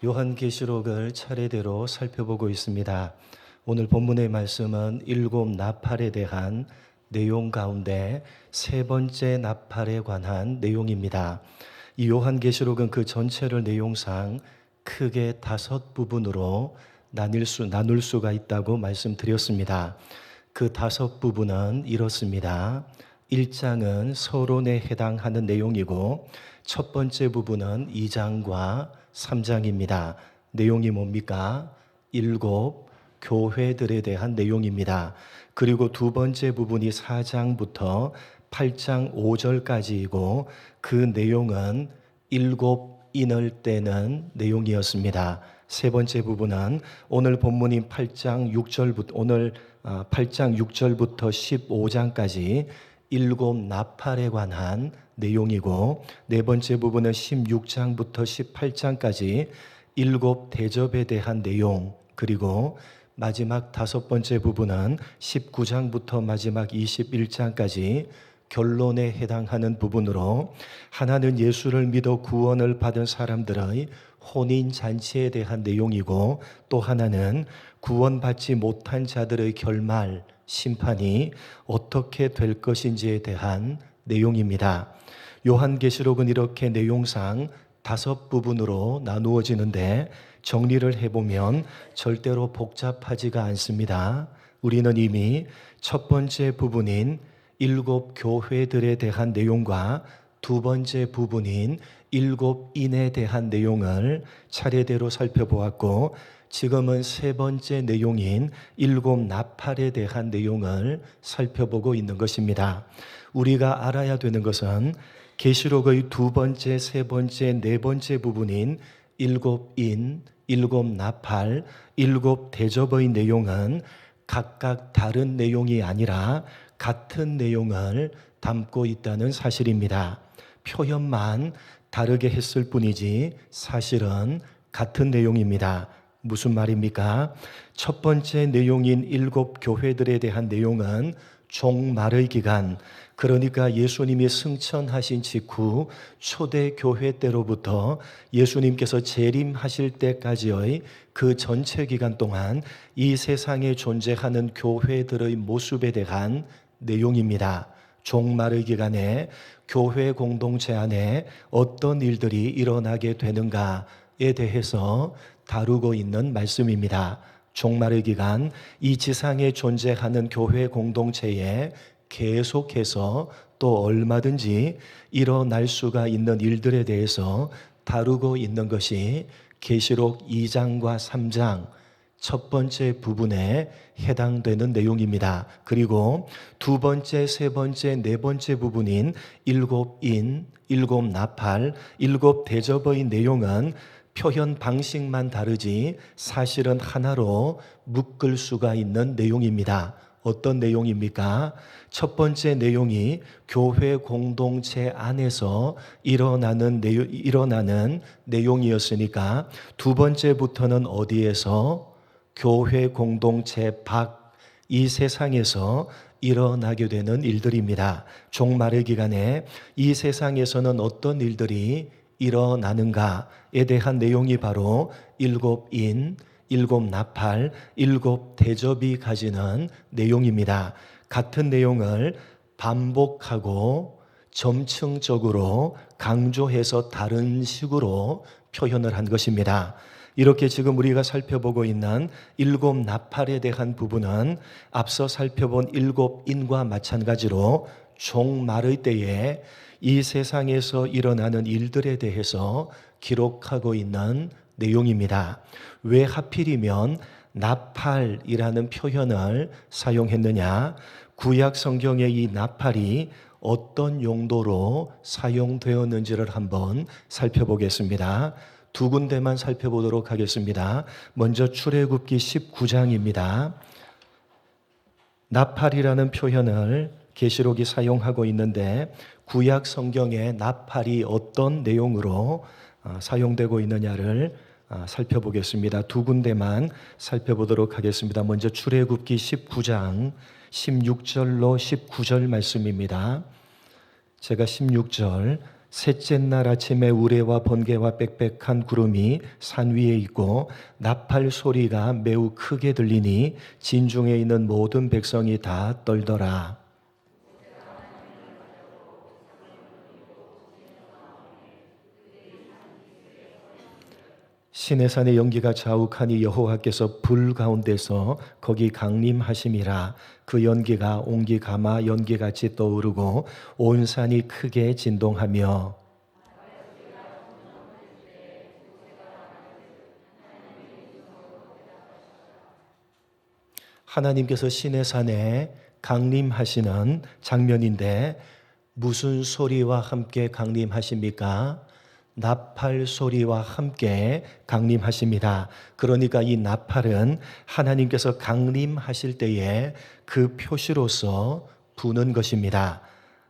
요한계시록을 차례대로 살펴보고 있습니다. 오늘 본문의 말씀은 일곱 나팔에 대한 내용 가운데 세 번째 나팔에 관한 내용입니다. 이 요한계시록은 그 전체를 내용상 크게 다섯 부분으로 나눌 수가 있다고 말씀드렸습니다. 그 다섯 부분은 이렇습니다. 1장은 서론에 해당하는 내용이고 첫 번째 부분은 2장과 3장입니다. 내용이 뭡니까? 일곱 교회들에 대한 내용입니다. 그리고 두 번째 부분이 4장부터 8장 5절까지이고 그 내용은 일곱 인을 떼는 내용이었습니다. 세 번째 부분은 오늘 본문인 8장 6절부터 15장까지 일곱 나팔에 관한 내용이고 네 번째 부분은 16장부터 18장까지 일곱 대접에 대한 내용, 그리고 마지막 다섯 번째 부분은 19장부터 마지막 21장까지 결론에 해당하는 부분으로 하나는 예수를 믿어 구원을 받은 사람들의 혼인잔치에 대한 내용이고 또 하나는 구원받지 못한 자들의 결말, 심판이 어떻게 될 것인지에 대한 내용입니다. 요한계시록은 이렇게 내용상 다섯 부분으로 나누어지는데 정리를 해보면 절대로 복잡하지가 않습니다. 우리는 이미 첫 번째 부분인 일곱 교회들에 대한 내용과 두 번째 부분인 일곱 인에 대한 내용을 차례대로 살펴보았고 지금은 세 번째 내용인 일곱 나팔에 대한 내용을 살펴보고 있는 것입니다. 우리가 알아야 되는 것은 계시록의 두 번째, 세 번째, 네 번째 부분인 일곱 인, 일곱 나팔, 일곱 대접의 내용은 각각 다른 내용이 아니라 같은 내용을 담고 있다는 사실입니다. 표현만 다르게 했을 뿐이지 사실은 같은 내용입니다. 무슨 말입니까? 첫 번째 내용인 일곱 교회들에 대한 내용은 종말의 기간, 그러니까 예수님이 승천하신 직후 초대교회 때로부터 예수님께서 재림하실 때까지의 그 전체 기간 동안 이 세상에 존재하는 교회들의 모습에 대한 내용입니다. 종말의 기간에 교회 공동체 안에 어떤 일들이 일어나게 되는가에 대해서 다루고 있는 말씀입니다. 종말의 기간, 이 지상에 존재하는 교회 공동체에 계속해서 또 얼마든지 일어날 수가 있는 일들에 대해서 다루고 있는 것이 계시록 2장과 3장 첫 번째 부분에 해당되는 내용입니다. 그리고 두 번째, 세 번째, 네 번째 부분인 일곱 인, 일곱 나팔, 일곱 대접의 내용은 표현 방식만 다르지 사실은 하나로 묶을 수가 있는 내용입니다. 어떤 내용입니까? 첫 번째 내용이 교회 공동체 안에서 일어나는 내용이었으니까 두 번째부터는 어디에서? 교회 공동체 밖 이 세상에서 일어나게 되는 일들입니다. 종말의 기간에 이 세상에서는 어떤 일들이 일어나는가에 대한 내용이 바로 일곱 인, 일곱 나팔, 일곱 대접이 가지는 내용입니다. 같은 내용을 반복하고 점층적으로 강조해서 다른 식으로 표현을 한 것입니다. 이렇게 지금 우리가 살펴보고 있는 일곱 나팔에 대한 부분은 앞서 살펴본 일곱 인과 마찬가지로 종말의 때에 이 세상에서 일어나는 일들에 대해서 기록하고 있는 내용입니다. 왜 하필이면 나팔이라는 표현을 사용했느냐? 구약 성경의 이 나팔이 어떤 용도로 사용되었는지를 한번 살펴보겠습니다. 두 군데만 살펴보도록 하겠습니다. 먼저 출애굽기 19장입니다. 나팔이라는 표현을 계시록이 사용하고 있는데 구약 성경에 나팔이 어떤 내용으로 사용되고 있느냐를 살펴보겠습니다. 두 군데만 살펴보도록 하겠습니다. 먼저 출애굽기 19장 16절로 19절 말씀입니다. 제가 16절 셋째 날 아침에 우레와 번개와 빽빽한 구름이 산 위에 있고 나팔 소리가 매우 크게 들리니 진중에 있는 모든 백성이 다 떨더라. 시내산의 연기가 자욱하니 여호와께서 불 가운데서 거기 강림하심이라. 그 연기가 옹기 가마 연기같이 떠오르고 온 산이 크게 진동하며 하나님께서 시내산에 강림하시는 장면인데 무슨 소리와 함께 강림하십니까? 나팔 소리와 함께 강림하십니다. 그러니까 이 나팔은 하나님께서 강림하실 때에 그 표시로서 부는 것입니다.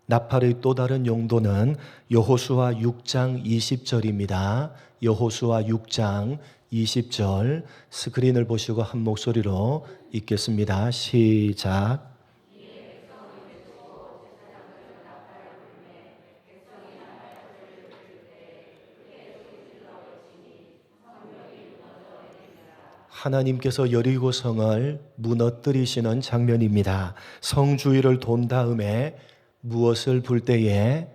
나팔의 또 다른 용도는 여호수아 6장 20절입니다. 여호수아 6장 20절 스크린을 보시고 한 목소리로 읽겠습니다. 시작. 하나님께서 여리고성을 무너뜨리시는 장면입니다. 성 주위를 돈 다음에 무엇을 불 때에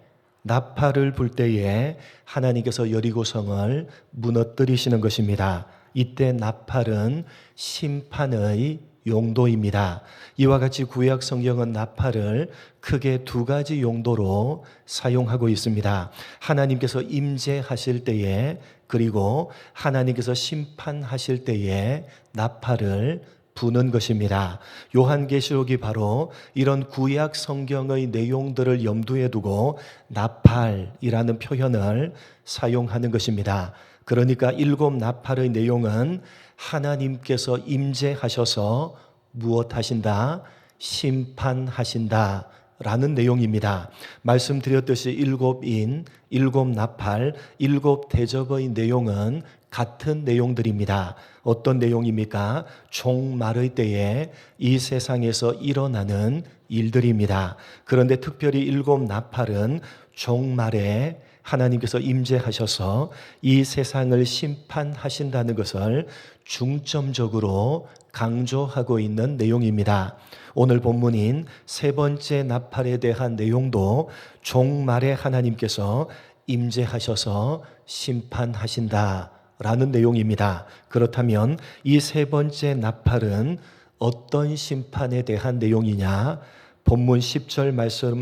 나팔을 불 때에 하나님께서 여리고성을 무너뜨리시는 것입니다. 이때 나팔은 심판의 용도입니다. 이와 같이 구약 성경은 나팔을 크게 두 가지 용도로 사용하고 있습니다. 하나님께서 임재하실 때에 그리고 하나님께서 심판하실 때에 나팔을 부는 것입니다. 요한계시록이 바로 이런 구약 성경의 내용들을 염두에 두고 나팔이라는 표현을 사용하는 것입니다. 그러니까 7 나팔의 내용은 하나님께서 임재하셔서 무엇하신다? 심판하신다 라는 내용입니다. 말씀드렸듯이 7인, 7 나팔, 7 대접의 내용은 같은 내용들입니다. 어떤 내용입니까? 종말의 때에 이 세상에서 일어나는 일들입니다. 그런데 특별히 7 나팔은 종말에 하나님께서 임재하셔서 이 세상을 심판하신다는 것을 중점적으로 강조하고 있는 내용입니다. 오늘 본문인 세 번째 나팔에 대한 내용도 종말에 하나님께서 임재하셔서 심판하신다 라는 내용입니다. 그렇다면 이 세 번째 나팔은 어떤 심판에 대한 내용이냐? 본문 10절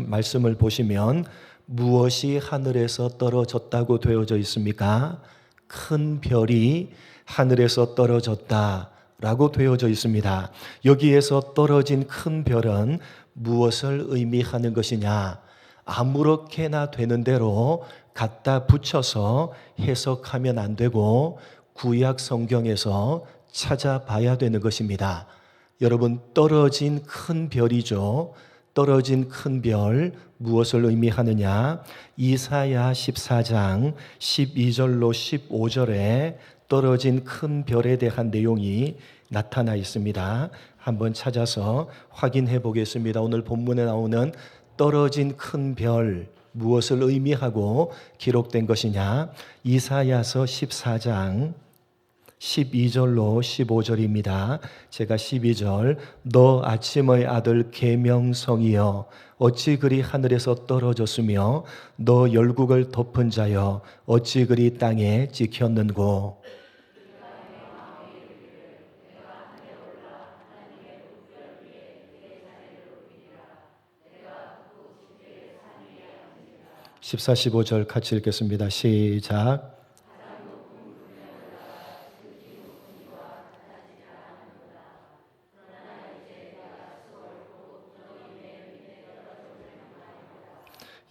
말씀을 보시면 무엇이 하늘에서 떨어졌다고 되어져 있습니까? 큰 별이 하늘에서 떨어졌다 라고 되어져 있습니다. 여기에서 떨어진 큰 별은 무엇을 의미하는 것이냐? 아무렇게나 되는 대로 갖다 붙여서 해석하면 안 되고 구약 성경에서 찾아봐야 되는 것입니다. 여러분, 떨어진 큰 별이죠. 떨어진 큰 별 무엇을 의미하느냐? 이사야 14장 12절로 15절에 떨어진 큰 별에 대한 내용이 나타나 있습니다. 한번 찾아서 확인해 보겠습니다. 오늘 본문에 나오는 떨어진 큰 별 무엇을 의미하고 기록된 것이냐? 이사야서 14장 12절로 15절입니다. 제가 12절 너 아침의 아들 계명성이여 어찌 그리 하늘에서 떨어졌으며 너 열국을 덮은 자여 어찌 그리 땅에 찍혔는고 14, 15절 같이 읽겠습니다. 시작.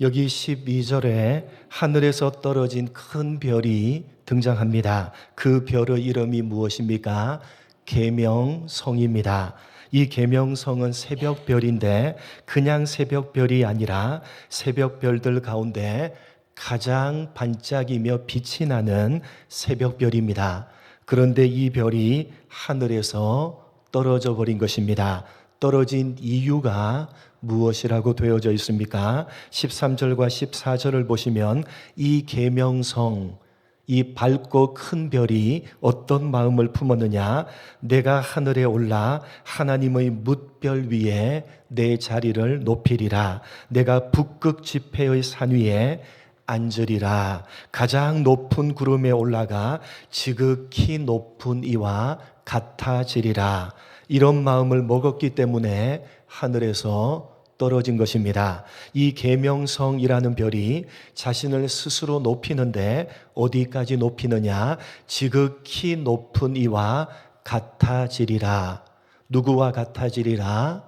여기 12절에 하늘에서 떨어진 큰 별이 등장합니다. 그 별의 이름이 무엇입니까? 계명성입니다. 이 계명성은 새벽별인데 그냥 새벽별이 아니라 새벽별들 가운데 가장 반짝이며 빛이 나는 새벽별입니다. 그런데 이 별이 하늘에서 떨어져 버린 것입니다. 떨어진 이유가 무엇이라고 되어져 있습니까? 13절과 14절을 보시면 이 계명성, 이 밝고 큰 별이 어떤 마음을 품었느냐? 내가 하늘에 올라 하나님의 뭇별 위에 내 자리를 높이리라. 내가 북극 지폐의 산 위에 앉으리라. 가장 높은 구름에 올라가 지극히 높은 이와 같아지리라. 이런 마음을 먹었기 때문에 하늘에서 떨어진 것입니다. 이 계명성이라는 별이 자신을 스스로 높이는데 어디까지 높이느냐? 지극히 높은 이와 같아지리라. 누구와 같아지리라?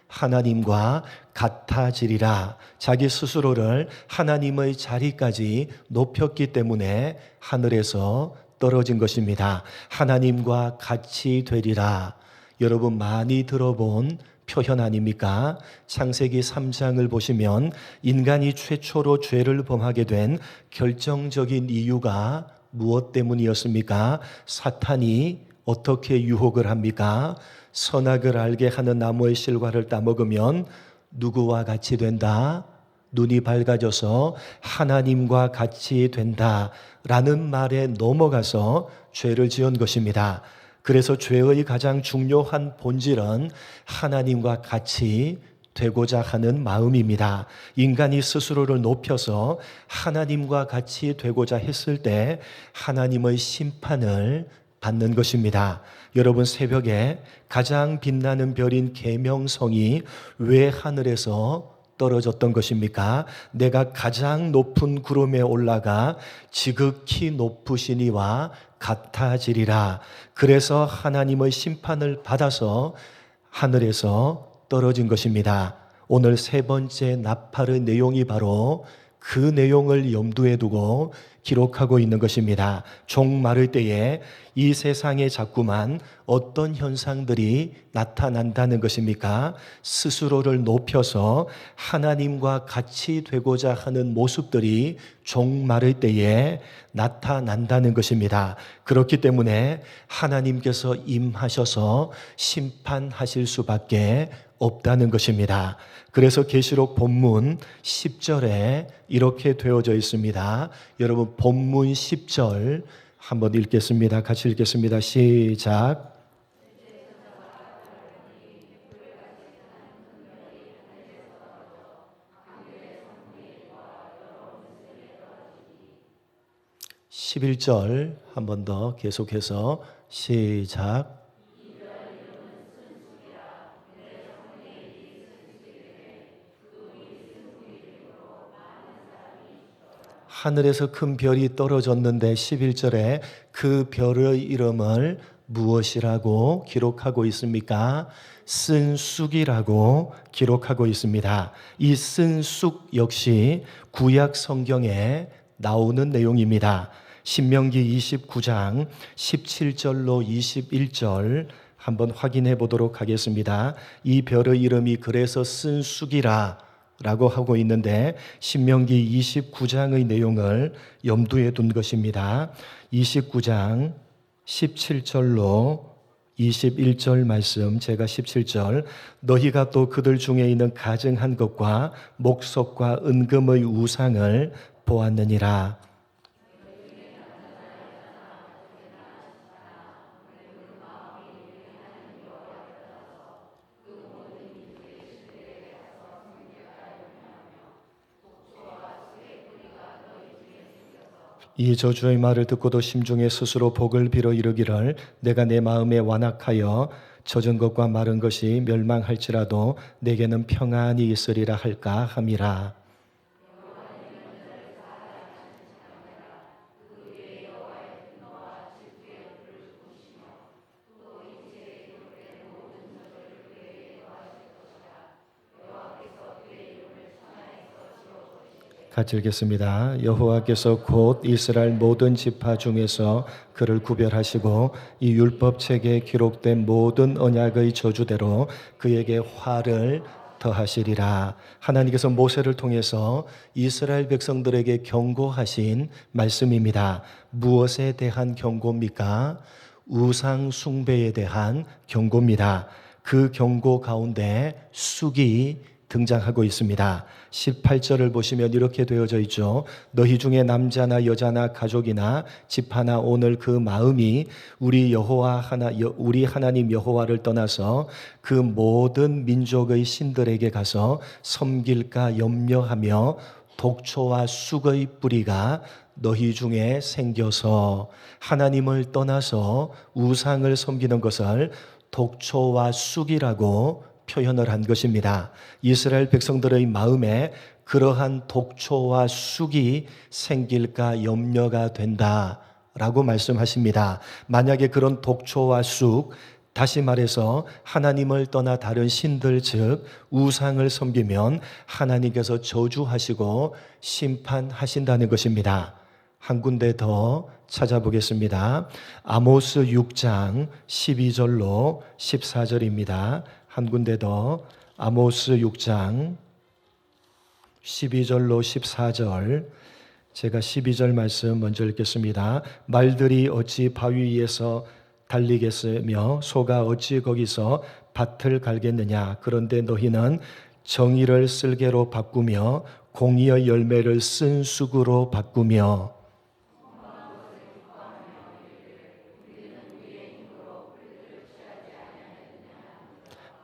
하나님과 같아지리라. 자기 스스로를 하나님의 자리까지 높였기 때문에 하늘에서 떨어진 것입니다. 하나님과 같이 되리라. 여러분 많이 들어본 표현 아닙니까? 창세기 3장을 보시면 인간이 최초로 죄를 범하게 된 결정적인 이유가 무엇 때문이었습니까? 사탄이 어떻게 유혹을 합니까? 선악을 알게 하는 나무의 실과를 따먹으면 누구와 같이 된다? 눈이 밝아져서 하나님과 같이 된다라는 말에 넘어가서 죄를 지은 것입니다. 그래서 죄의 가장 중요한 본질은 하나님과 같이 되고자 하는 마음입니다. 인간이 스스로를 높여서 하나님과 같이 되고자 했을 때 하나님의 심판을 받는 것입니다. 여러분, 새벽에 가장 빛나는 별인 계명성이 왜 하늘에서 떨어졌던 것입니까? 내가 가장 높은 구름에 올라가 지극히 높으신 이와 같아지리라. 그래서 하나님의 심판을 받아서 하늘에서 떨어진 것입니다. 오늘 세 번째 나팔의 내용이 바로 그 내용을 염두에 두고 기록하고 있는 것입니다. 종 마를 때에 이 세상에 자꾸만 어떤 현상들이 나타난다는 것입니까? 스스로를 높여서 하나님과 같이 되고자 하는 모습들이 종 마를 때에 나타난다는 것입니다. 그렇기 때문에 하나님께서 임하셔서 심판하실 수밖에 없다는 것입니다. 그래서 계시록 본문 10절에 이렇게 되어져 있습니다. 여러분, 본문 10절 한번 읽겠습니다. 같이 읽겠습니다. 시작. (11절) 한 번 더 계속해서 시작. 하늘에서 큰 별이 떨어졌는데 11절에 그 별의 이름을 무엇이라고 기록하고 있습니까? 쓴 쑥이라고 기록하고 있습니다. 이 쓴 쑥 역시 구약 성경에 나오는 내용입니다. 신명기 29장 17절로 21절 한번 확인해 보도록 하겠습니다. 이 별의 이름이 그래서 쓴 쑥이라 라고 하고 있는데 신명기 29장의 내용을 염두에 둔 것입니다. 29장 17절로 21절 말씀, 제가 17절, 너희가 또 그들 중에 있는 가증한 것과 목석과 은금의 우상을 보았느니라. 이 저주의 말을 듣고도 심중에 스스로 복을 빌어 이르기를 내가 내 마음에 완악하여 젖은 것과 마른 것이 멸망할지라도 내게는 평안이 있으리라 할까 함이라. 같이 읽겠습니다. 여호와께서 곧 이스라엘 모든 지파 중에서 그를 구별하시고 이 율법책에 기록된 모든 언약의 저주대로 그에게 화를 더하시리라. 하나님께서 모세를 통해서 이스라엘 백성들에게 경고하신 말씀입니다. 무엇에 대한 경고입니까? 우상 숭배에 대한 경고입니다. 그 경고 가운데 쑥이 등장하고 있습니다. 18절을 보시면 이렇게 되어져 있죠. 너희 중에 남자나 여자나 가족이나 집하나 오늘 그 마음이 우리 하나님 여호와를 떠나서 그 모든 민족의 신들에게 가서 섬길까 염려하며 독초와 쑥의 뿌리가 너희 중에 생겨서 하나님을 떠나서 우상을 섬기는 것을 독초와 쑥이라고 표현을 한 것입니다. 이스라엘 백성들의 마음에 그러한 독초와 쑥이 생길까 염려가 된다라고 말씀하십니다. 만약에 그런 독초와 쑥, 다시 말해서 하나님을 떠나 다른 신들 즉 우상을 섬기면 하나님께서 저주하시고 심판하신다는 것입니다. 한 군데 더 찾아보겠습니다. 아모스 6장 12절로 14절입니다. 한 군데 더 아모스 6장 12절로 14절 제가 12절 말씀 먼저 읽겠습니다. 말들이 어찌 바위 위에서 달리겠으며 소가 어찌 거기서 밭을 갈겠느냐. 그런데 너희는 정의를 쓸개로 바꾸며 공의의 열매를 쓴 쑥으로 바꾸며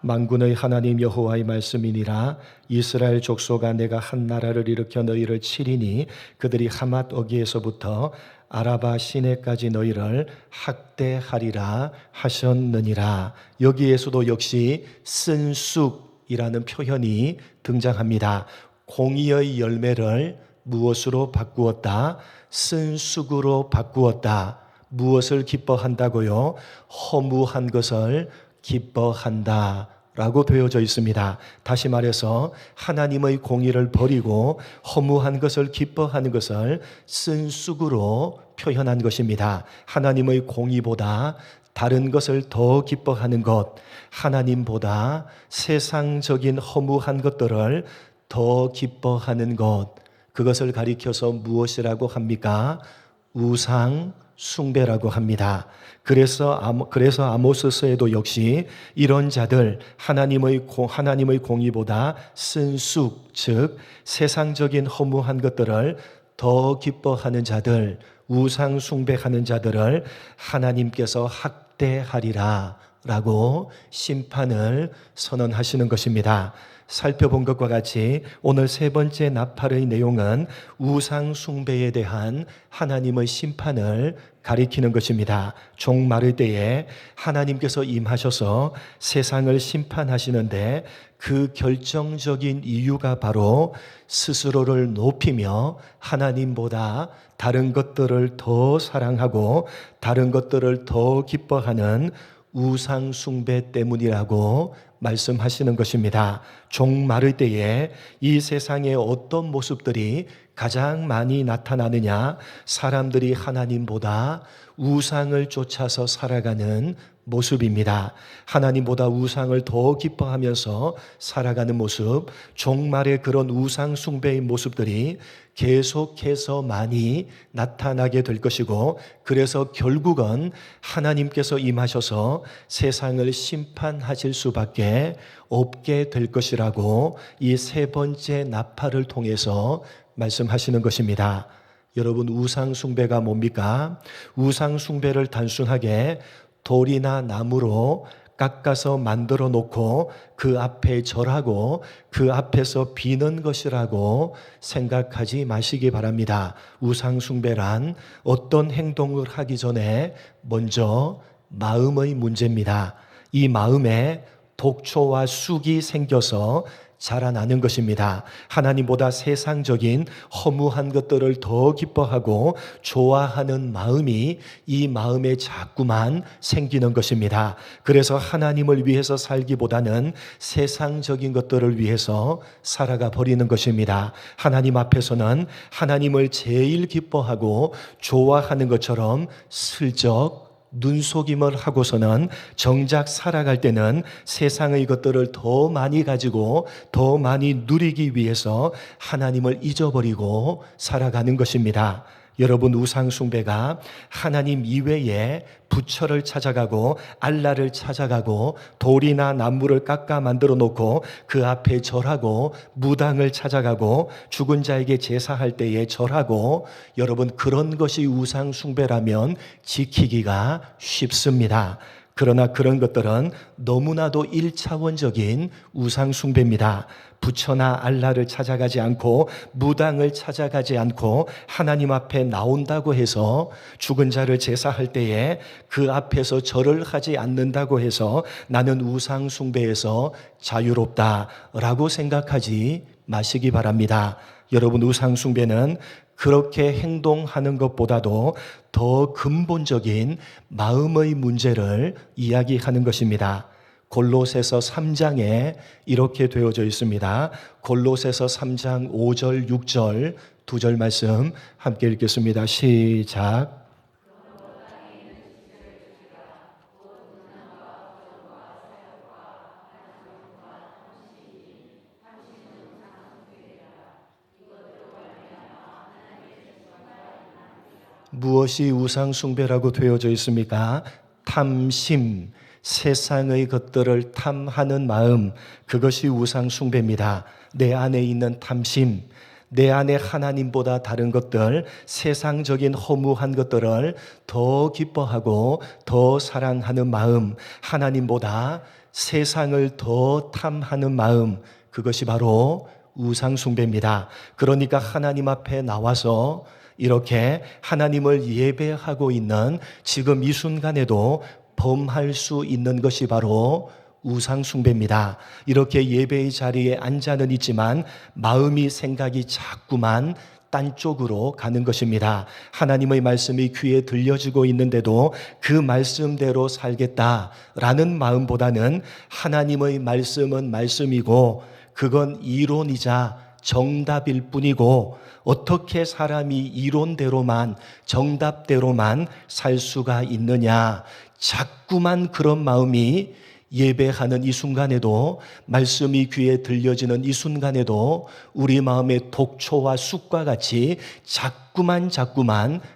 만군의 하나님 여호와의 말씀이니라. 이스라엘 족속아 내가 한 나라를 일으켜 너희를 치리니 그들이 하맛 어기에서부터 아라바 시내까지 너희를 학대하리라 하셨느니라. 여기에서도 역시 쓴 쑥이라는 표현이 등장합니다. 공의의 열매를 무엇으로 바꾸었다? 쓴 쑥으로 바꾸었다. 무엇을 기뻐한다고요? 허무한 것을 기뻐한다 라고 되어져 있습니다. 다시 말해서 하나님의 공의를 버리고 허무한 것을 기뻐하는 것을 쓴 쑥으로 표현한 것입니다. 하나님의 공의보다 다른 것을 더 기뻐하는 것, 하나님보다 세상적인 허무한 것들을 더 기뻐하는 것, 그것을 가리켜서 무엇이라고 합니까? 우상 숭배라고 합니다. 그래서 아모스서에도 역시 이런 자들, 하나님의 공의보다 쓴 쑥, 즉 세상적인 허무한 것들을 더 기뻐하는 자들, 우상 숭배하는 자들을 하나님께서 학대하리라 라고 심판을 선언하시는 것입니다. 살펴본 것과 같이 오늘 세 번째 나팔의 내용은 우상 숭배에 대한 하나님의 심판을 가리키는 것입니다. 종말의 때에 하나님께서 임하셔서 세상을 심판하시는데 그 결정적인 이유가 바로 스스로를 높이며 하나님보다 다른 것들을 더 사랑하고 다른 것들을 더 기뻐하는 우상 숭배 때문이라고 말씀하시는 것입니다. 종말의 때에 이 세상의 어떤 모습들이 가장 많이 나타나느냐? 사람들이 하나님보다 우상을 쫓아서 살아가는 모습입니다. 하나님보다 우상을 더 기뻐하면서 살아가는 모습, 종말의 그런 우상 숭배의 모습들이 계속해서 많이 나타나게 될 것이고, 그래서 결국은 하나님께서 임하셔서 세상을 심판하실 수밖에 없게 될 것이라고 이 세 번째 나팔을 통해서 말씀하시는 것입니다. 여러분, 우상 숭배가 뭡니까? 우상 숭배를 단순하게 돌이나 나무로 깎아서 만들어 놓고 그 앞에 절하고 그 앞에서 비는 것이라고 생각하지 마시기 바랍니다. 우상 숭배란 어떤 행동을 하기 전에 먼저 마음의 문제입니다. 이 마음에 독초와 쑥이 생겨서 자라나는 것입니다. 하나님보다 세상적인 허무한 것들을 더 기뻐하고 좋아하는 마음이 이 마음에 자꾸만 생기는 것입니다. 그래서 하나님을 위해서 살기보다는 세상적인 것들을 위해서 살아가 버리는 것입니다. 하나님 앞에서는 하나님을 제일 기뻐하고 좋아하는 것처럼 슬쩍 눈속임을 하고서는 정작 살아갈 때는 세상의 것들을 더 많이 가지고 더 많이 누리기 위해서 하나님을 잊어버리고 살아가는 것입니다. 여러분, 우상 숭배가 하나님 이외에 부처를 찾아가고 알라를 찾아가고 돌이나 나무를 깎아 만들어 놓고 그 앞에 절하고 무당을 찾아가고 죽은 자에게 제사할 때에 절하고, 여러분, 그런 것이 우상 숭배라면 지키기가 쉽습니다. 그러나 그런 것들은 너무나도 1차원적인 우상 숭배입니다. 부처나 알라를 찾아가지 않고 무당을 찾아가지 않고 하나님 앞에 나온다고 해서 죽은 자를 제사할 때에 그 앞에서 절을 하지 않는다고 해서 나는 우상 숭배에서 자유롭다라고 생각하지 마시기 바랍니다. 여러분, 우상 숭배는 그렇게 행동하는 것보다도 더 근본적인 마음의 문제를 이야기하는 것입니다. 골로새서 3장에 이렇게 되어져 있습니다. 골로새서 3장 5절 6절 두 절 말씀 함께 읽겠습니다. 시작. 무엇이 우상 숭배라고 되어져 있습니까? 탐심, 세상의 것들을 탐하는 마음, 그것이 우상 숭배입니다. 내 안에 있는 탐심, 내 안에 하나님보다 다른 것들, 세상적인 허무한 것들을 더 기뻐하고 더 사랑하는 마음, 하나님보다 세상을 더 탐하는 마음, 그것이 바로 우상 숭배입니다. 그러니까 하나님 앞에 나와서 이렇게 하나님을 예배하고 있는 지금 이 순간에도 범할 수 있는 것이 바로 우상 숭배입니다. 이렇게 예배의 자리에 앉아는 있지만 마음이, 생각이 자꾸만 딴 쪽으로 가는 것입니다. 하나님의 말씀이 귀에 들려지고 있는데도 그 말씀대로 살겠다라는 마음보다는 하나님의 말씀은 말씀이고 그건 이론이자 정답일 뿐이고 어떻게 사람이 이론대로만, 정답대로만 살 수가 있느냐, 자꾸만 그런 마음이 예배하는 이 순간에도, 말씀이 귀에 들려지는 이 순간에도 우리 마음의 독초와 쑥과 같이 자꾸만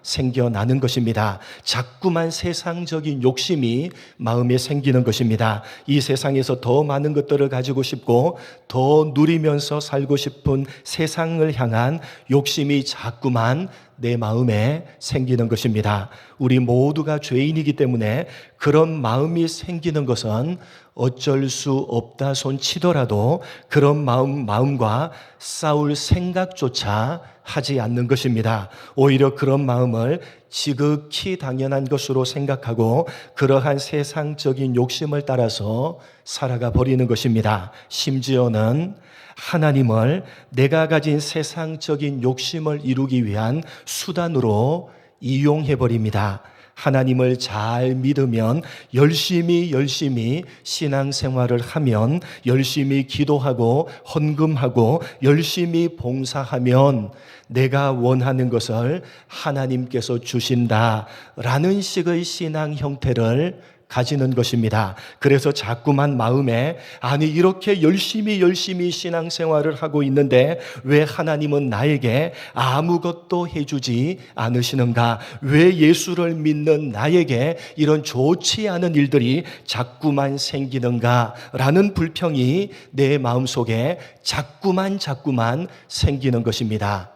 생겨나는 것입니다. 자꾸만 세상적인 욕심이 마음에 생기는 것입니다. 이 세상에서 더 많은 것들을 가지고 싶고 더 누리면서 살고 싶은 세상을 향한 욕심이 자꾸만 내 마음에 생기는 것입니다. 우리 모두가 죄인이기 때문에 그런 마음이 생기는 것은 어쩔 수 없다 손 치더라도 그런 마음과 싸울 생각조차 하지 않는 것입니다. 오히려 그런 마음을 지극히 당연한 것으로 생각하고 그러한 세상적인 욕심을 따라서 살아가 버리는 것입니다. 심지어는 하나님을 내가 가진 세상적인 욕심을 이루기 위한 수단으로 이용해 버립니다. 하나님을 잘 믿으면 열심히 신앙생활을 하면, 열심히 기도하고 헌금하고 열심히 봉사하면 내가 원하는 것을 하나님께서 주신다라는 식의 신앙 형태를 가지는 것입니다. 그래서 자꾸만 마음에, 아니 이렇게 열심히 신앙생활을 하고 있는데 왜 하나님은 나에게 아무것도 해주지 않으시는가? 왜 예수를 믿는 나에게 이런 좋지 않은 일들이 자꾸만 생기는가? 라는 불평이 내 마음속에 자꾸만 생기는 것입니다.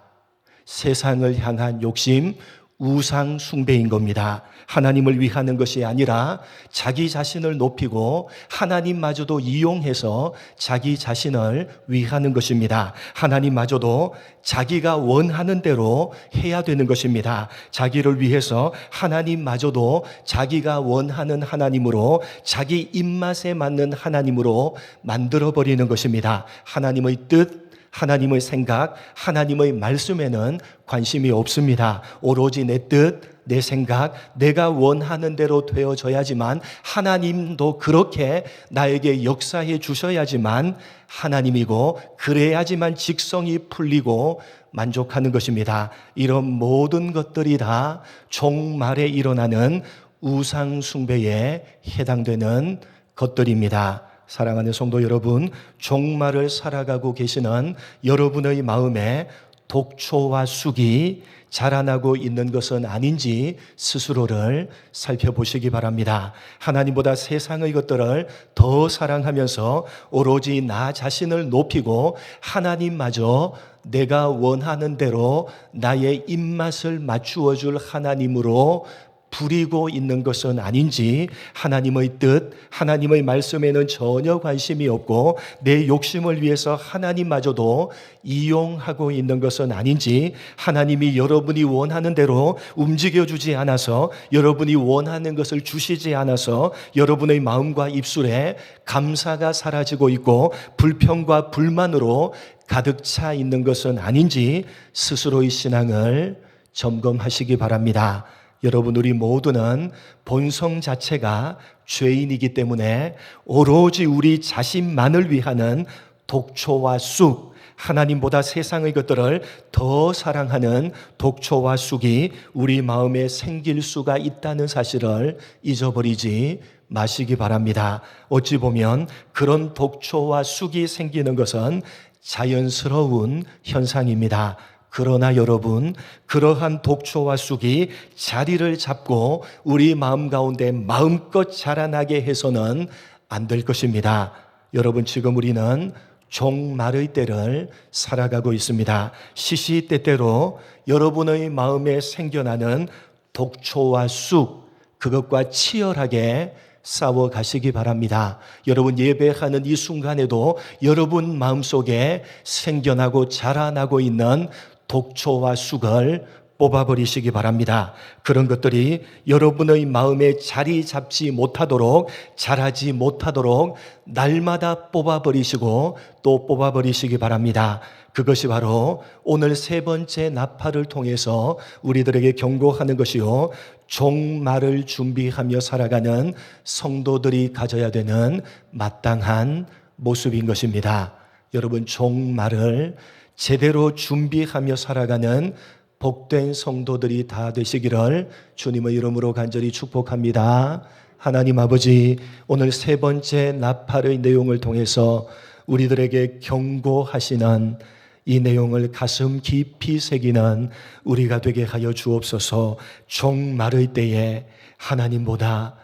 세상을 향한 욕심, 우상 숭배인 겁니다. 하나님을 위하는 것이 아니라 자기 자신을 높이고 하나님마저도 이용해서 자기 자신을 위하는 것입니다. 하나님마저도 자기가 원하는 대로 해야 되는 것입니다. 자기를 위해서 하나님마저도 자기가 원하는 하나님으로, 자기 입맛에 맞는 하나님으로 만들어버리는 것입니다. 하나님의 뜻, 하나님의 생각, 하나님의 말씀에는 관심이 없습니다. 오로지 내 뜻, 내 생각, 내가 원하는 대로 되어져야지만, 하나님도 그렇게 나에게 역사해 주셔야지만 하나님이고, 그래야지만 직성이 풀리고 만족하는 것입니다. 이런 모든 것들이 다 종말에 일어나는 우상 숭배에 해당되는 것들입니다. 사랑하는 성도 여러분, 종말을 살아가고 계시는 여러분의 마음에 독초와 쑥이 자라나고 있는 것은 아닌지 스스로를 살펴보시기 바랍니다. 하나님보다 세상의 것들을 더 사랑하면서 오로지 나 자신을 높이고 하나님마저 내가 원하는 대로 나의 입맛을 맞추어 줄 하나님으로 부리고 있는 것은 아닌지, 하나님의 뜻, 하나님의 말씀에는 전혀 관심이 없고 내 욕심을 위해서 하나님마저도 이용하고 있는 것은 아닌지, 하나님이 여러분이 원하는 대로 움직여주지 않아서, 여러분이 원하는 것을 주시지 않아서 여러분의 마음과 입술에 감사가 사라지고 있고 불평과 불만으로 가득 차 있는 것은 아닌지 스스로의 신앙을 점검하시기 바랍니다. 여러분, 우리 모두는 본성 자체가 죄인이기 때문에 오로지 우리 자신만을 위하는 독초와 쑥, 하나님보다 세상의 것들을 더 사랑하는 독초와 쑥이 우리 마음에 생길 수가 있다는 사실을 잊어버리지 마시기 바랍니다. 어찌 보면 그런 독초와 쑥이 생기는 것은 자연스러운 현상입니다. 그러나 여러분, 그러한 독초와 쑥이 자리를 잡고 우리 마음 가운데 마음껏 자라나게 해서는 안 될 것입니다. 여러분, 지금 우리는 종말의 때를 살아가고 있습니다. 시시때때로 여러분의 마음에 생겨나는 독초와 쑥, 그것과 치열하게 싸워 가시기 바랍니다. 여러분, 예배하는 이 순간에도 여러분 마음속에 생겨나고 자라나고 있는 독초와 쑥을 뽑아버리시기 바랍니다. 그런 것들이 여러분의 마음에 자리 잡지 못하도록, 자라지 못하도록 날마다 뽑아버리시고 또 뽑아버리시기 바랍니다. 그것이 바로 오늘 세 번째 나팔을 통해서 우리들에게 경고하는 것이요, 종말을 준비하며 살아가는 성도들이 가져야 되는 마땅한 모습인 것입니다. 여러분, 종말을 제대로 준비하며 살아가는 복된 성도들이 다 되시기를 주님의 이름으로 간절히 축복합니다. 하나님 아버지, 오늘 세 번째 나팔의 내용을 통해서 우리들에게 경고하시는 이 내용을 가슴 깊이 새기는 우리가 되게 하여 주옵소서. 종말의 때에 하나님보다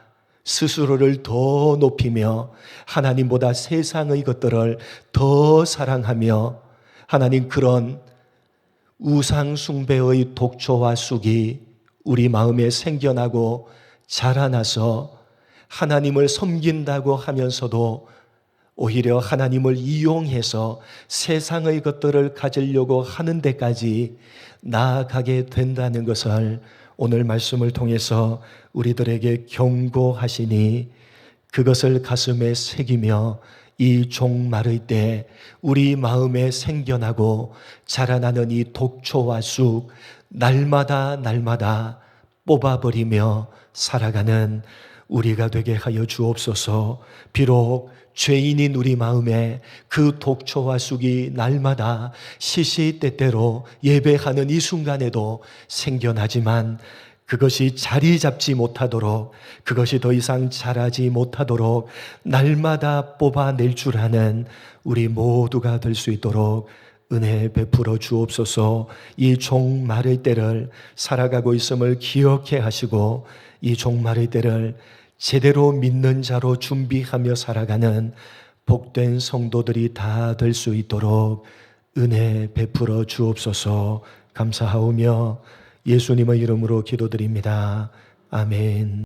스스로를 더 높이며 하나님보다 세상의 것들을 더 사랑하며, 하나님, 그런 우상 숭배의 독초와 쑥이 우리 마음에 생겨나고 자라나서 하나님을 섬긴다고 하면서도 오히려 하나님을 이용해서 세상의 것들을 가지려고 하는 데까지 나아가게 된다는 것을 오늘 말씀을 통해서 우리들에게 경고하시니, 그것을 가슴에 새기며 이 종말의 때 우리 마음에 생겨나고 자라나는 이 독초와 쑥, 날마다 뽑아버리며 살아가는 우리가 되게 하여 주옵소서. 비록 죄인인 우리 마음에 그 독초와 쑥이 날마다 시시때때로 예배하는 이 순간에도 생겨나지만 그것이 자리 잡지 못하도록, 그것이 더 이상 자라지 못하도록 날마다 뽑아낼 줄 아는 우리 모두가 될 수 있도록 은혜 베풀어 주옵소서. 이 종말의 때를 살아가고 있음을 기억해 하시고 이 종말의 때를 제대로 믿는 자로 준비하며 살아가는 복된 성도들이 다 될 수 있도록 은혜 베풀어 주옵소서. 감사하오며 예수님의 이름으로 기도드립니다. 아멘.